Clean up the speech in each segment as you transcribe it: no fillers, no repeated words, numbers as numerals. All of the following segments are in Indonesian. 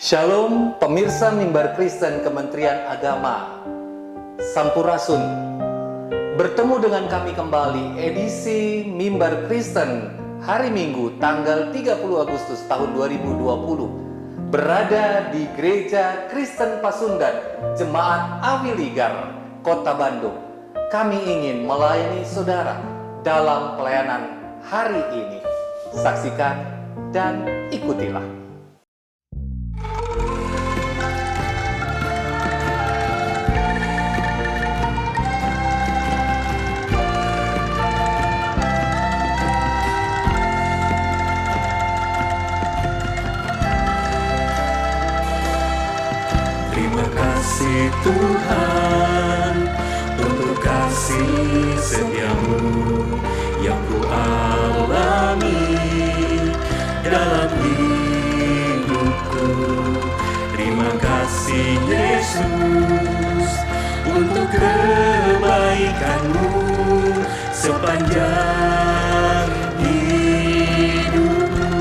Shalom pemirsa Mimbar Kristen Kementerian Agama Sampurasun. Bertemu dengan kami kembali edisi Mimbar Kristen hari Minggu tanggal 30 Agustus tahun 2020 berada di Gereja Kristen Pasundan Jemaat Awiligar, Kota Bandung. Kami ingin melayani saudara dalam pelayanan hari ini. Saksikan dan ikutilah. Terima kasih Tuhan untuk kasih setiamu yang ku alami dalam hidupku. Terima kasih Yesus untuk kebaikanmu sepanjang hidupku.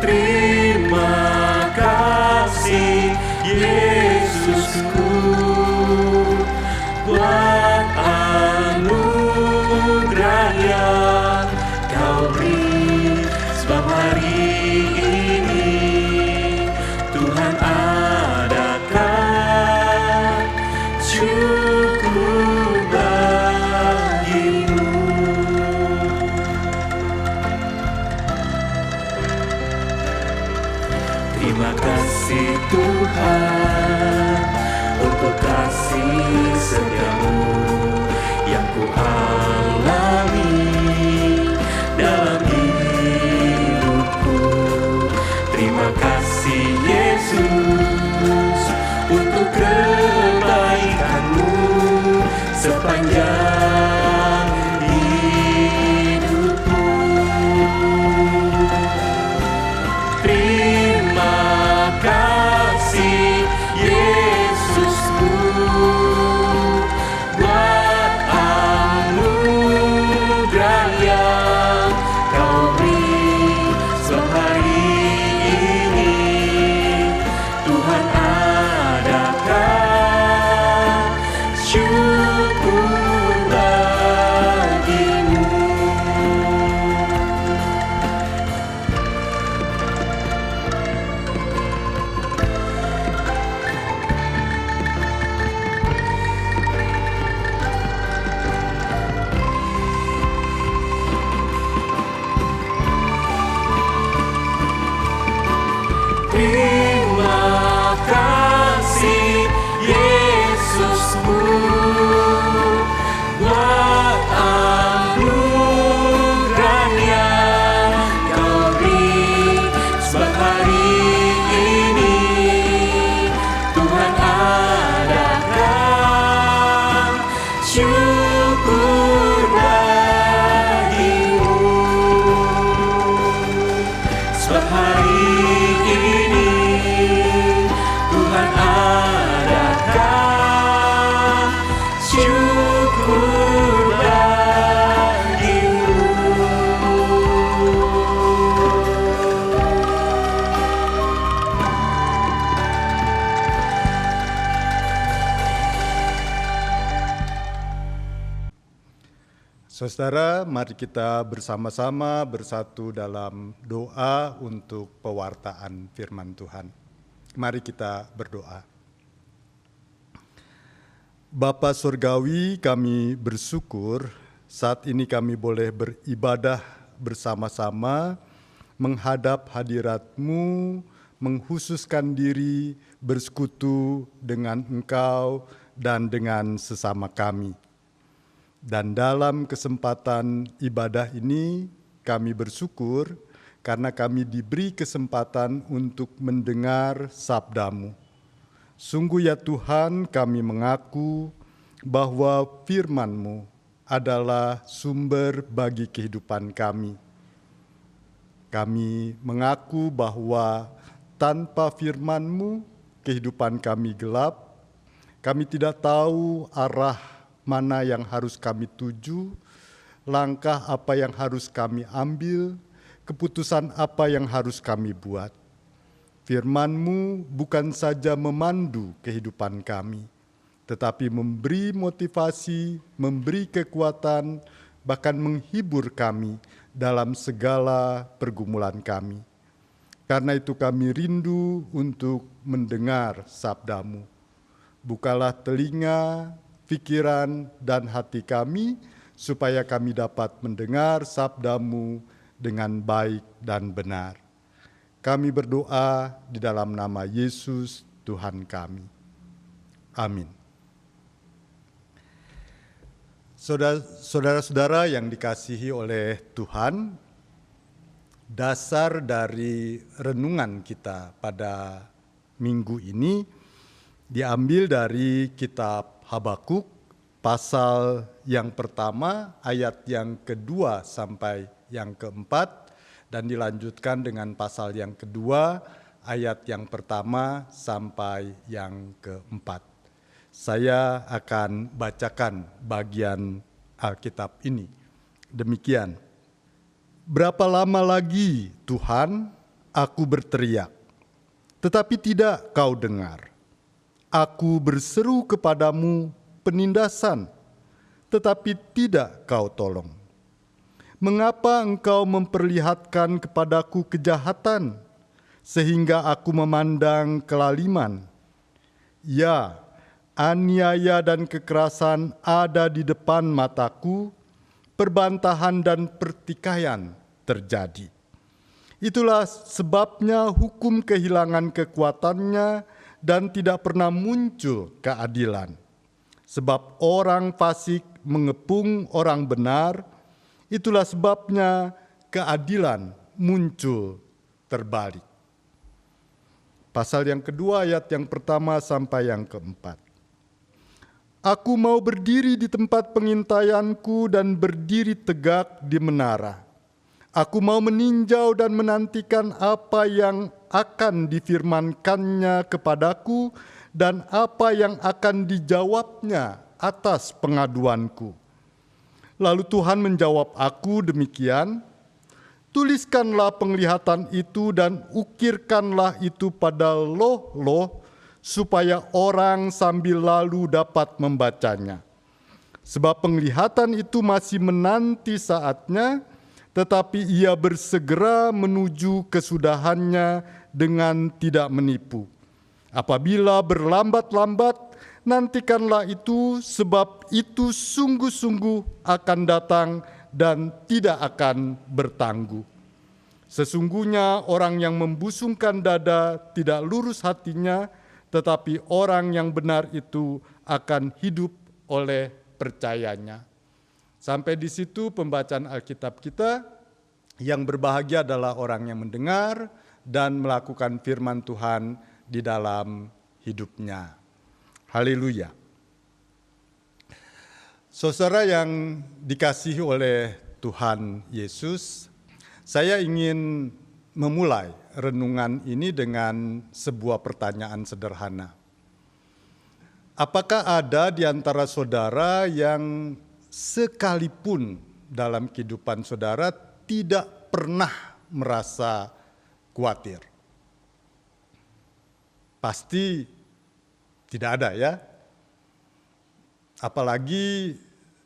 Terima kasih Yesusku buat anugerah yang kau beri, sebab hari ini Tuhan adakan syukur bagimu. Terima kasih Tuhan untuk kasih setiamu yang ku alami dalam hidupku. Terima kasih Yesus untuk kebaikanmu sepanjang hidupku. Terima kasih Yesusku buat anugerah yang kau beri, sebab hari ini Tuhan adakan syukur bagimu. Terima kasih Yesusku buat anugerah yang kau beri, sebab hari ini Tuhan adakan syukur bagimu, sebab hari ini Tuhan adakan syukur bagimu. Saudara, mari kita bersama-sama bersatu dalam doa untuk pewartaan firman Tuhan. Mari kita berdoa. Bapa Surgawi, kami bersyukur saat ini kami boleh beribadah bersama-sama, menghadap hadirat-Mu, menghususkan diri, bersekutu dengan Engkau dan dengan sesama kami. Dan dalam kesempatan ibadah ini kami bersyukur karena kami diberi kesempatan untuk mendengar sabda-Mu. Sungguh ya Tuhan, kami mengaku bahwa firman-Mu adalah sumber bagi kehidupan kami. Kami mengaku bahwa tanpa firman-Mu kehidupan kami gelap. Kami tidak tahu arah mana yang harus kami tuju, langkah apa yang harus kami ambil, keputusan apa yang harus kami buat. Firman-Mu bukan saja memandu kehidupan kami, tetapi memberi motivasi, memberi kekuatan, bahkan menghibur kami dalam segala pergumulan kami. Karena itu kami rindu untuk mendengar sabda-Mu. Bukalah telinga, pikiran, dan hati kami, supaya kami dapat mendengar sabda-Mu dengan baik dan benar. Kami berdoa di dalam nama Yesus Tuhan kami. Amin. Saudara-saudara yang dikasihi oleh Tuhan, dasar dari renungan kita pada minggu ini diambil dari kitab Habakuk, pasal yang pertama, ayat yang kedua sampai yang keempat, dan dilanjutkan dengan pasal yang kedua, ayat yang pertama sampai yang keempat. Saya akan bacakan bagian Alkitab ini. Demikian. Berapa lama lagi, Tuhan, aku berteriak, tetapi tidak kau dengar. Aku berseru kepadamu penindasan, tetapi tidak kau tolong. Mengapa engkau memperlihatkan kepadaku kejahatan, sehingga aku memandang kelaliman? Ya, aniaya dan kekerasan ada di depan mataku, perbantahan dan pertikaian terjadi. Itulah sebabnya hukum kehilangan kekuatannya dan tidak pernah muncul keadilan. Sebab orang fasik mengepung orang benar, itulah sebabnya keadilan muncul terbalik. Pasal yang kedua ayat yang pertama sampai yang keempat. Aku mau berdiri di tempat pengintaianku dan berdiri tegak di menara. Aku mau meninjau dan menantikan apa yang akan difirmankannya kepadaku dan apa yang akan dijawabnya atas pengaduanku. Lalu Tuhan menjawab aku demikian, tuliskanlah penglihatan itu dan ukirkanlah itu pada loh-loh, supaya orang sambil lalu dapat membacanya. Sebab penglihatan itu masih menanti saatnya, tetapi ia bersegera menuju kesudahannya dengan tidak menipu. Apabila berlambat-lambat, nantikanlah itu, sebab itu sungguh-sungguh akan datang dan tidak akan bertangguh. Sesungguhnya orang yang membusungkan dada tidak lurus hatinya, tetapi orang yang benar itu akan hidup oleh percayanya. Sampai di situ pembacaan Alkitab kita. Yang berbahagia adalah orang yang mendengar dan melakukan firman Tuhan di dalam hidupnya. Haleluya. Saudara yang dikasihi oleh Tuhan Yesus, saya ingin memulai renungan ini dengan sebuah pertanyaan sederhana. Apakah ada di antara saudara yang sekalipun dalam kehidupan saudara tidak pernah merasa khawatir? Pasti tidak ada ya. Apalagi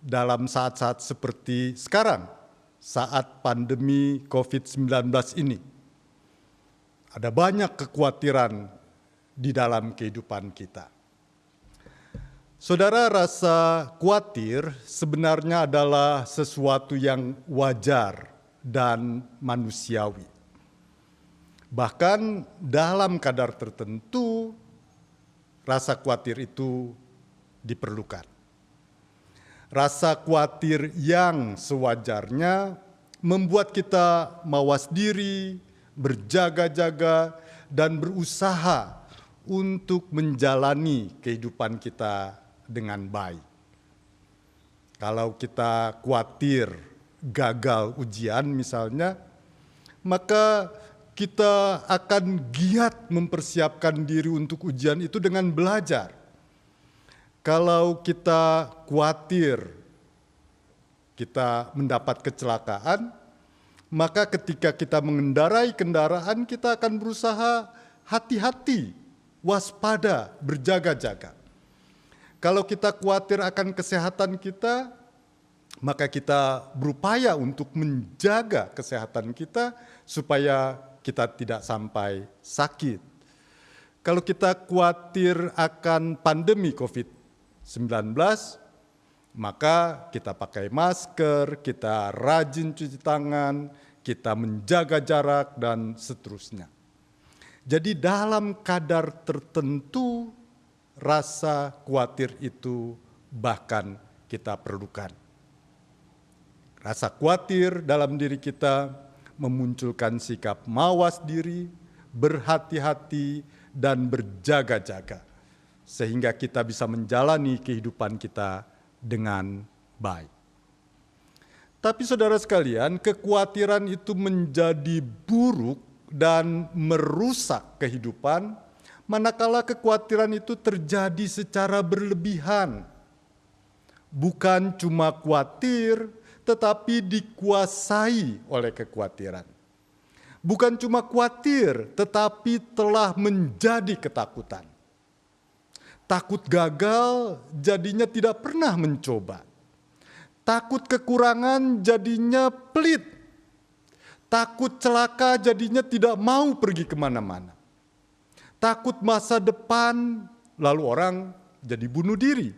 dalam saat-saat seperti sekarang, saat pandemi COVID-19 ini. Ada banyak kekhawatiran di dalam kehidupan kita. Saudara, rasa khawatir sebenarnya adalah sesuatu yang wajar dan manusiawi. Bahkan dalam kadar tertentu, rasa khawatir itu diperlukan. Rasa khawatir yang sewajarnya membuat kita mawas diri, berjaga-jaga, dan berusaha untuk menjalani kehidupan kita dengan baik. Kalau kita khawatir gagal ujian misalnya, maka kita akan giat mempersiapkan diri untuk ujian itu dengan belajar. Kalau kita khawatir kita mendapat kecelakaan, Maka ketika kita mengendarai kendaraan, kita akan berusaha hati-hati, waspada, berjaga-jaga. Kalau kita khawatir akan kesehatan kita, maka kita berupaya untuk menjaga kesehatan kita supaya kita tidak sampai sakit. Kalau kita khawatir akan pandemi COVID-19, maka kita pakai masker, kita rajin cuci tangan, kita menjaga jarak, dan seterusnya. Jadi dalam kadar tertentu, rasa khawatir itu bahkan kita perlukan. Rasa khawatir dalam diri kita memunculkan sikap mawas diri, berhati-hati, dan berjaga-jaga, sehingga kita bisa menjalani kehidupan kita dengan baik. Tapi saudara sekalian, kekhawatiran itu menjadi buruk dan merusak kehidupan manakala kekhawatiran itu terjadi secara berlebihan. Bukan cuma khawatir, tetapi dikuasai oleh kekhawatiran. Bukan cuma khawatir, tetapi telah menjadi ketakutan. Takut gagal jadinya tidak pernah mencoba. Takut kekurangan jadinya pelit. Takut celaka jadinya tidak mau pergi kemana-mana. Takut masa depan, lalu orang jadi bunuh diri.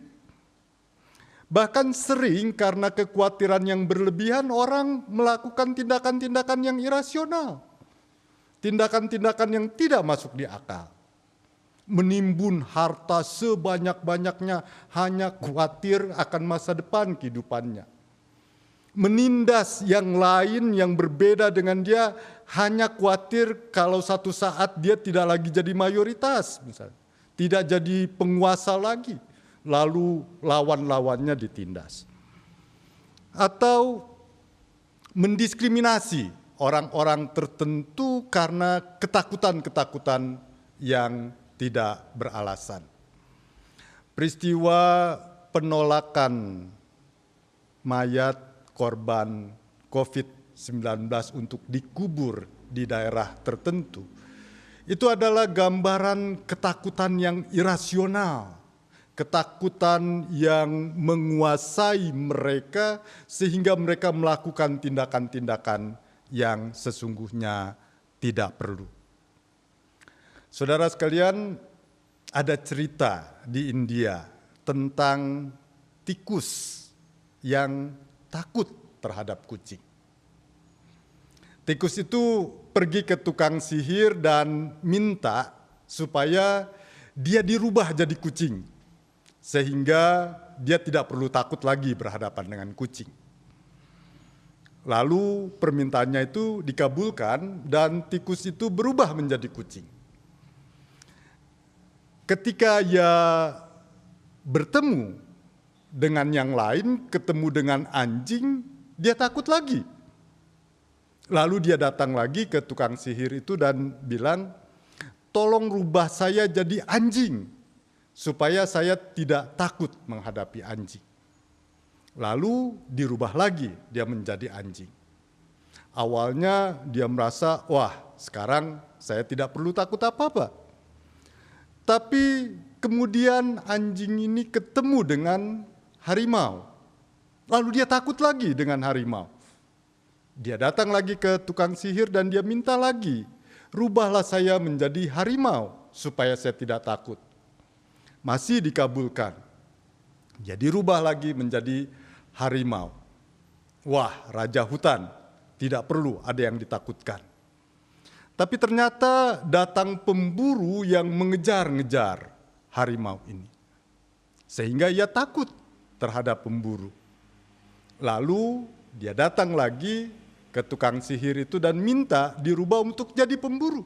Bahkan sering karena kekhawatiran yang berlebihan, orang melakukan tindakan-tindakan yang irasional. Tindakan-tindakan yang tidak masuk di akal. Menimbun harta sebanyak-banyaknya hanya khawatir akan masa depan kehidupannya. Menindas yang lain yang berbeda dengan dia hanya khawatir kalau satu saat dia tidak lagi jadi mayoritas, misalnya. Tidak jadi penguasa lagi, lalu lawan-lawannya ditindas. Atau mendiskriminasi orang-orang tertentu karena ketakutan-ketakutan yang tidak beralasan. Peristiwa penolakan mayat korban COVID-19 untuk dikubur di daerah tertentu, itu adalah gambaran ketakutan yang irasional, ketakutan yang menguasai mereka sehingga mereka melakukan tindakan-tindakan yang sesungguhnya tidak perlu. Saudara sekalian, ada cerita di India tentang tikus yang takut terhadap kucing. Tikus itu pergi ke tukang sihir dan minta supaya dia dirubah jadi kucing, sehingga dia tidak perlu takut lagi berhadapan dengan kucing. Lalu permintaannya itu dikabulkan dan tikus itu berubah menjadi kucing. Ketika ia bertemu dengan yang lain, ketemu dengan anjing, dia takut lagi. Lalu dia datang lagi ke tukang sihir itu dan bilang, "Tolong rubah saya jadi anjing, supaya saya tidak takut menghadapi anjing." Lalu dirubah lagi dia menjadi anjing. Awalnya dia merasa, wah sekarang saya tidak perlu takut apa-apa. Tapi kemudian anjing ini ketemu dengan harimau. Lalu dia takut lagi dengan harimau. Dia datang lagi ke tukang sihir dan dia minta lagi, "Rubahlah saya menjadi harimau supaya saya tidak takut." Masih dikabulkan. Jadi rubah lagi menjadi harimau. Wah, raja hutan, tidak perlu ada yang ditakutkan. Tapi ternyata datang pemburu yang mengejar-ngejar harimau ini. Sehingga ia takut terhadap pemburu. Lalu dia datang lagi ke tukang sihir itu dan minta dirubah untuk jadi pemburu.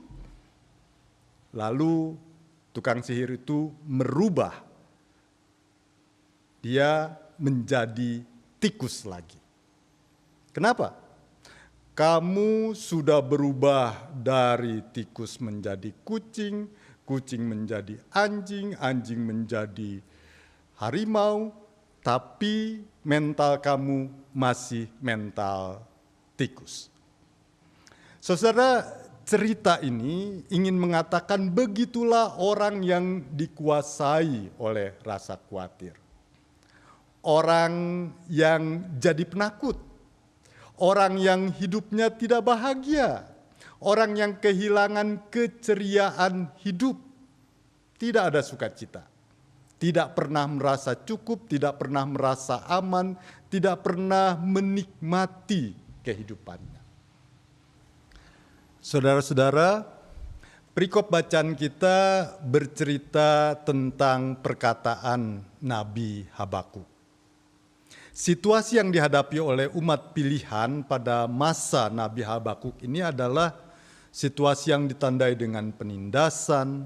Lalu tukang sihir itu merubah. Dia menjadi tikus lagi. Kenapa? Kamu sudah berubah dari tikus menjadi kucing, kucing menjadi anjing, anjing menjadi harimau, tapi mental kamu masih mental tikus. Saudara, cerita ini ingin mengatakan begitulah orang yang dikuasai oleh rasa khawatir. Orang yang jadi penakut, orang yang hidupnya tidak bahagia, orang yang kehilangan keceriaan hidup, tidak ada sukacita, tidak pernah merasa cukup, tidak pernah merasa aman, tidak pernah menikmati kehidupannya. Saudara-saudara, perikop bacaan kita bercerita tentang perkataan Nabi Habakuk. Situasi yang dihadapi oleh umat pilihan pada masa Nabi Habakuk ini adalah situasi yang ditandai dengan penindasan,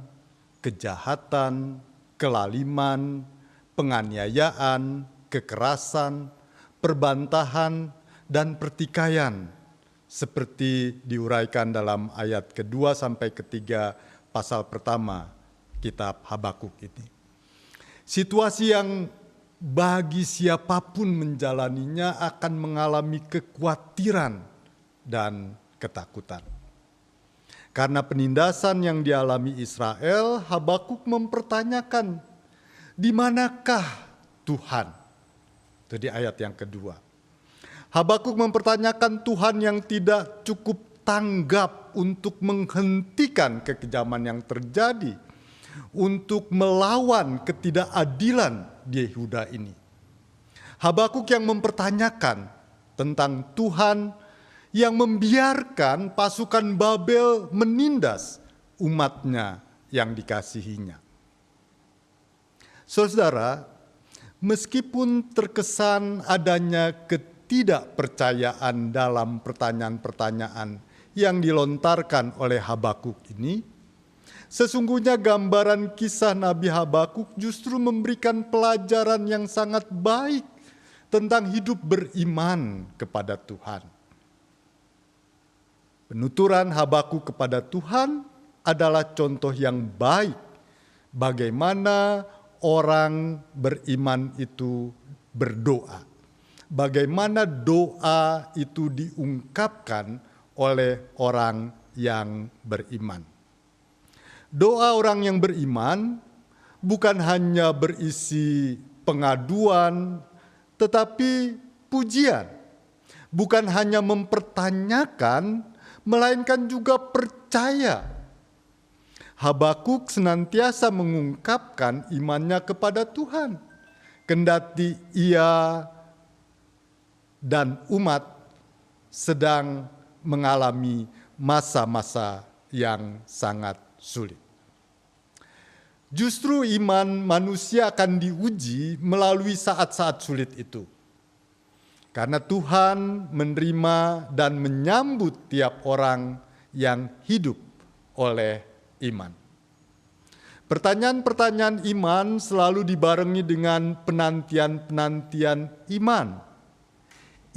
kejahatan, kelaliman, penganiayaan, kekerasan, perbantahan, dan pertikaian, seperti diuraikan dalam ayat kedua sampai ketiga pasal pertama kitab Habakuk ini. Situasi yang bagi siapapun menjalaninya akan mengalami kekhawatiran dan ketakutan. Karena penindasan yang dialami Israel, Habakuk mempertanyakan, di manakah Tuhan? Itu di ayat yang kedua. Habakuk mempertanyakan Tuhan yang tidak cukup tanggap untuk menghentikan kekejaman yang terjadi, untuk melawan ketidakadilan di Yehuda ini. Habakuk yang mempertanyakan tentang Tuhan yang membiarkan pasukan Babel menindas umatnya yang dikasihinya. Saudara, meskipun terkesan adanya ketidakpercayaan dalam pertanyaan-pertanyaan yang dilontarkan oleh Habakuk ini, sesungguhnya gambaran kisah Nabi Habakuk justru memberikan pelajaran yang sangat baik tentang hidup beriman kepada Tuhan. Penuturan Habakuk kepada Tuhan adalah contoh yang baik bagaimana orang beriman itu berdoa. Bagaimana doa itu diungkapkan oleh orang yang beriman. Doa orang yang beriman bukan hanya berisi pengaduan, tetapi pujian. Bukan hanya mempertanyakan, melainkan juga percaya. Habakuk senantiasa mengungkapkan imannya kepada Tuhan, kendati ia dan umat sedang mengalami masa-masa yang sangat sulit. Justru iman manusia akan diuji melalui saat-saat sulit itu. Karena Tuhan menerima dan menyambut tiap orang yang hidup oleh iman. Pertanyaan-pertanyaan iman selalu dibarengi dengan penantian-penantian iman.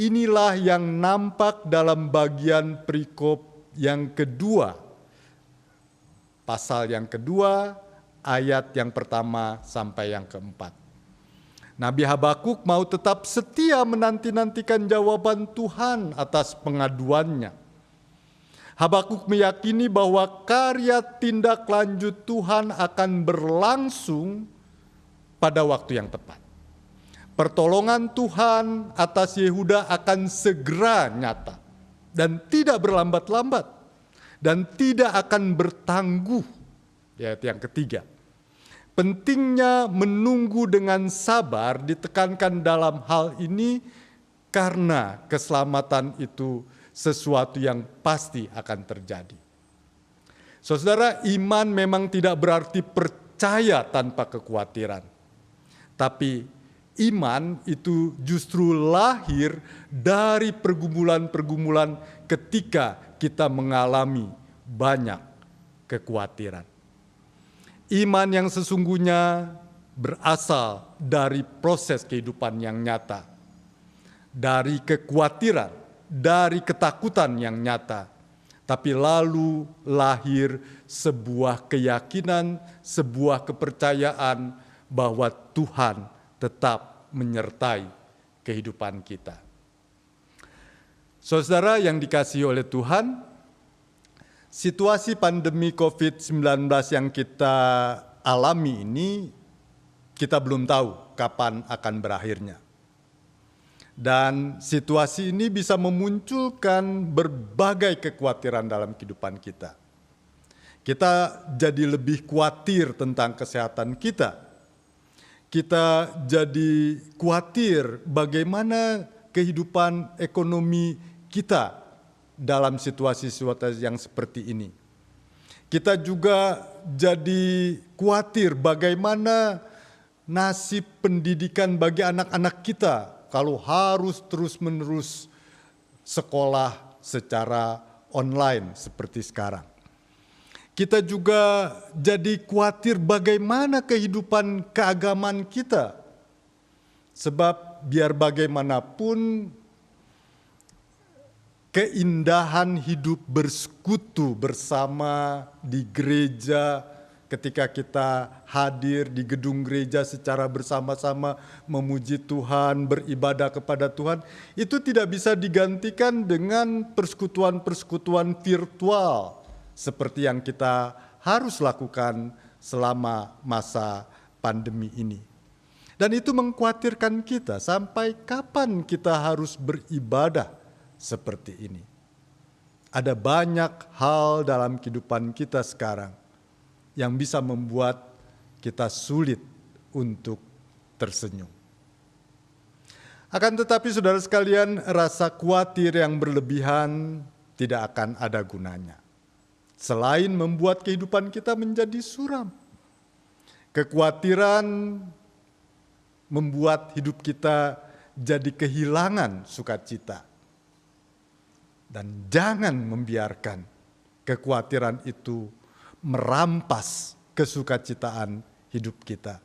Inilah yang nampak dalam bagian perikop yang kedua, pasal yang kedua, ayat yang pertama sampai yang keempat. Nabi Habakuk mau tetap setia menanti-nantikan jawaban Tuhan atas pengaduannya. Habakuk meyakini bahwa karya tindak lanjut Tuhan akan berlangsung pada waktu yang tepat. Pertolongan Tuhan atas Yehuda akan segera nyata dan tidak berlambat-lambat dan tidak akan bertangguh. Ayat yang ketiga. Pentingnya menunggu dengan sabar ditekankan dalam hal ini karena keselamatan itu sesuatu yang pasti akan terjadi. Saudara, iman memang tidak berarti percaya tanpa kekhawatiran. Tapi iman itu justru lahir dari pergumulan-pergumulan ketika kita mengalami banyak kekhawatiran. Iman yang sesungguhnya berasal dari proses kehidupan yang nyata, dari kekhawatiran, dari ketakutan yang nyata, tapi lalu lahir sebuah keyakinan, sebuah kepercayaan bahwa Tuhan tetap menyertai kehidupan kita. Saudara yang dikasihi oleh Tuhan, Situasi pandemi COVID-19 yang kita alami ini, kita belum tahu kapan akan berakhirnya. Dan situasi ini bisa memunculkan berbagai kekhawatiran dalam kehidupan kita. Kita jadi lebih khawatir tentang kesehatan kita. Kita jadi khawatir bagaimana kehidupan ekonomi kita dalam situasi-situasi yang seperti ini. Kita juga jadi khawatir bagaimana nasib pendidikan bagi anak-anak kita kalau harus terus-menerus sekolah secara online seperti sekarang. Kita juga jadi khawatir bagaimana kehidupan keagamaan kita. Sebab biar bagaimanapun keindahan hidup bersekutu bersama di gereja, ketika kita hadir di gedung gereja secara bersama-sama memuji Tuhan, beribadah kepada Tuhan, itu tidak bisa digantikan dengan persekutuan-persekutuan virtual seperti yang kita harus lakukan selama masa pandemi ini. Dan itu mengkhawatirkan kita, sampai kapan kita harus beribadah seperti ini. Ada banyak hal dalam kehidupan kita sekarang yang bisa membuat kita sulit untuk tersenyum. Akan tetapi saudara sekalian, rasa khawatir yang berlebihan tidak akan ada gunanya. Selain membuat kehidupan kita menjadi suram, kekhawatiran membuat hidup kita jadi kehilangan sukacita. Dan jangan membiarkan kekhawatiran itu merampas kesukacitaan hidup kita.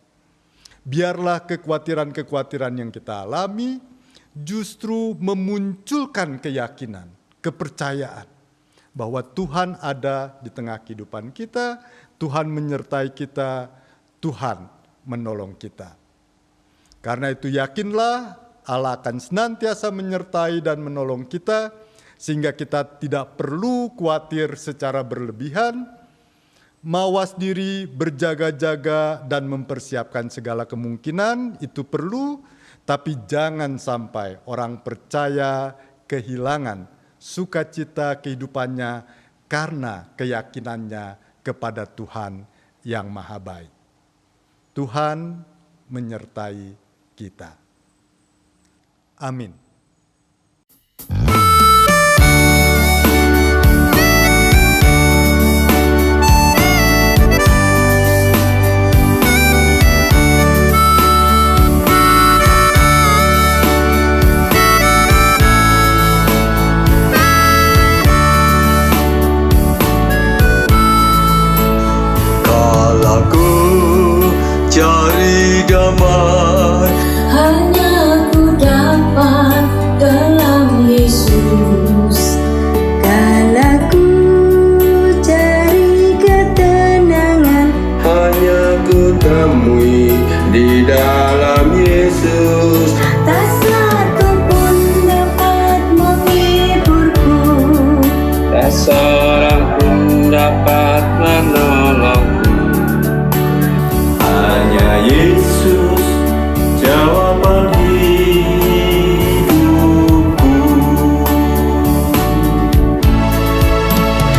Biarlah kekhawatiran-kekhawatiran yang kita alami justru memunculkan keyakinan, kepercayaan bahwa Tuhan ada di tengah kehidupan kita, Tuhan menyertai kita, Tuhan menolong kita. Karena itu yakinlah Allah akan senantiasa menyertai dan menolong kita, sehingga kita tidak perlu khawatir secara berlebihan, mawas diri, berjaga-jaga, dan mempersiapkan segala kemungkinan, itu perlu, tapi jangan sampai orang percaya kehilangan sukacita kehidupannya karena keyakinannya kepada Tuhan yang Maha Baik. Tuhan menyertai kita. Amin. Cari damai hanya ku dapat dalam Yesus. Kala ku cari ketenangan, hanya ku temui di dalam Yesus. tak satu pun dapat menghiburku, Tak seorang pun dapat menolongku. Hanya Yesus jawaban hidupku.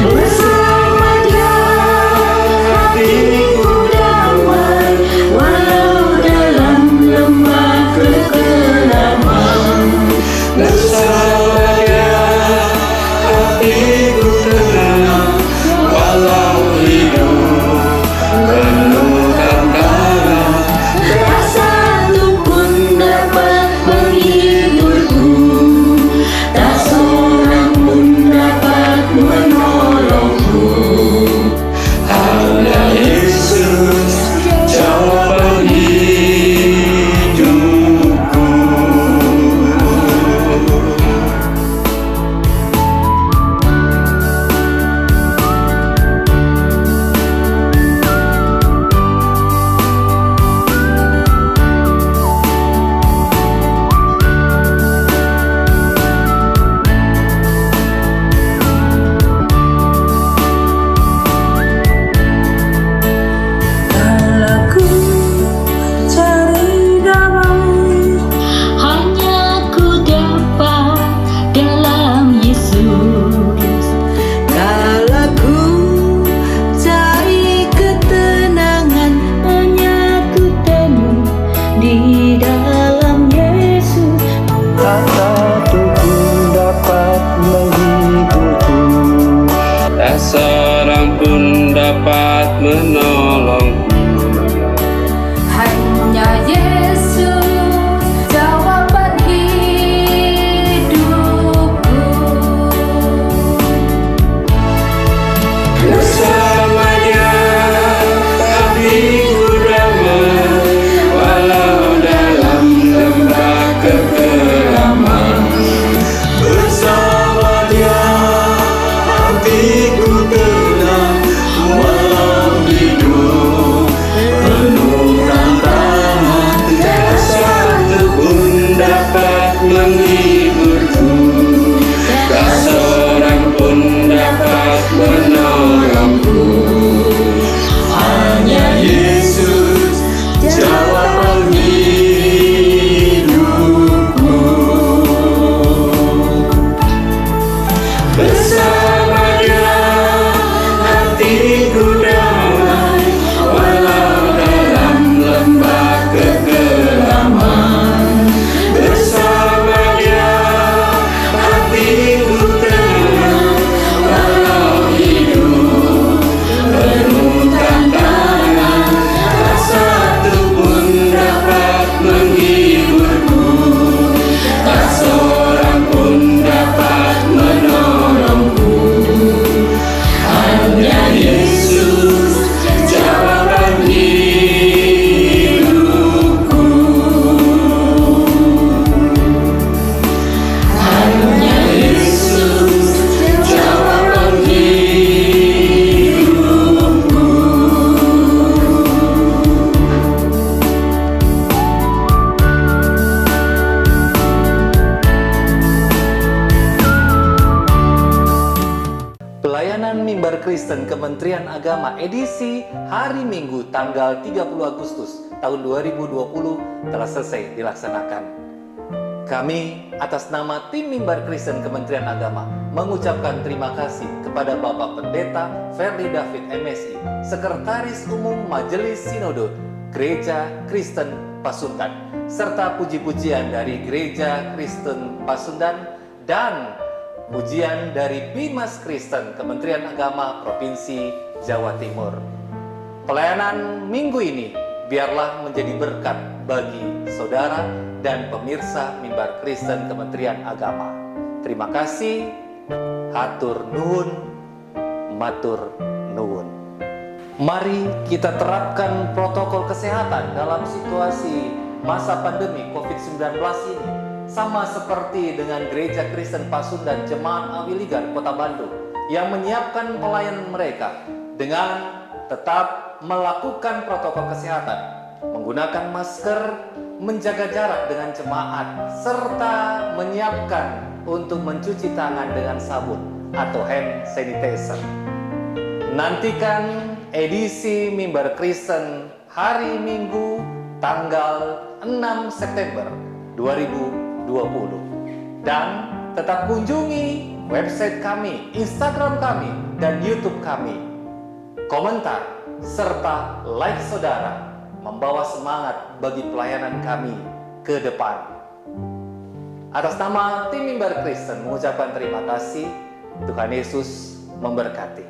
bersama Dia hatiku damai, walau dalam lembah di dalam Yesus. Tak satu pun dapat menghiburku, tak seorang pun dapat menolongku. Hanya Yesus jawaban hidupku. Bersama Dia hatiku damai, walau dalam lembah kekelaman. Bersama Dia hatiku tenang, walau hidup penuh tantangan. Tak satu pun dapat menghiburku, tak seorang pun dapat menolongku. Hanya Yesus jawaban hidupku. Bersama Dia hatiku damai, walau dalam lembah kekelaman. Bersama Dia hatiku tenang, walau hidup penuh tantangan. Tak satu pun dapat menghiburku, tak seorang pun dapat menolongku. Hanya Yesus jawaban hidupku. Hanya Yesus jawaban hidupku. Pelayanan Mimbar Kristen Kementerian Agama edisi hari Minggu tanggal 30 Agustus tahun 2020 telah selesai dilaksanakan. Kami atas nama tim Mimbar Kristen Kementerian Agama mengucapkan terima kasih kepada Bapak Pendeta Ferdi David MSI, Sekretaris Umum Majelis Sinode Gereja Kristen Pasundan, serta puji-pujian dari Gereja Kristen Pasundan dan pujian dari Bimas Kristen Kementerian Agama Provinsi Jawa Timur. Pelayanan minggu ini biarlah menjadi berkat bagi saudara dan pemirsa Mimbar Kristen Kementerian Agama. Terima kasih, hatur nuhun, matur nuwun. Mari kita terapkan protokol kesehatan dalam situasi masa pandemi COVID-19 ini, sama seperti dengan Gereja Kristen Pasundan Jemaat Awiligan Kota Bandung yang menyiapkan pelayanan mereka dengan tetap melakukan protokol kesehatan, menggunakan masker, menjaga jarak dengan jemaat, serta menyiapkan untuk mencuci tangan dengan sabun atau hand sanitizer. Nantikan edisi Mimbar Kristen hari Minggu tanggal 6 September 2020. Dan tetap kunjungi website kami, Instagram kami, dan YouTube kami. Komentar serta like saudara membawa semangat bagi pelayanan kami ke depan. Atas nama tim Mimbar Kristen mengucapkan terima kasih. Tuhan Yesus memberkati.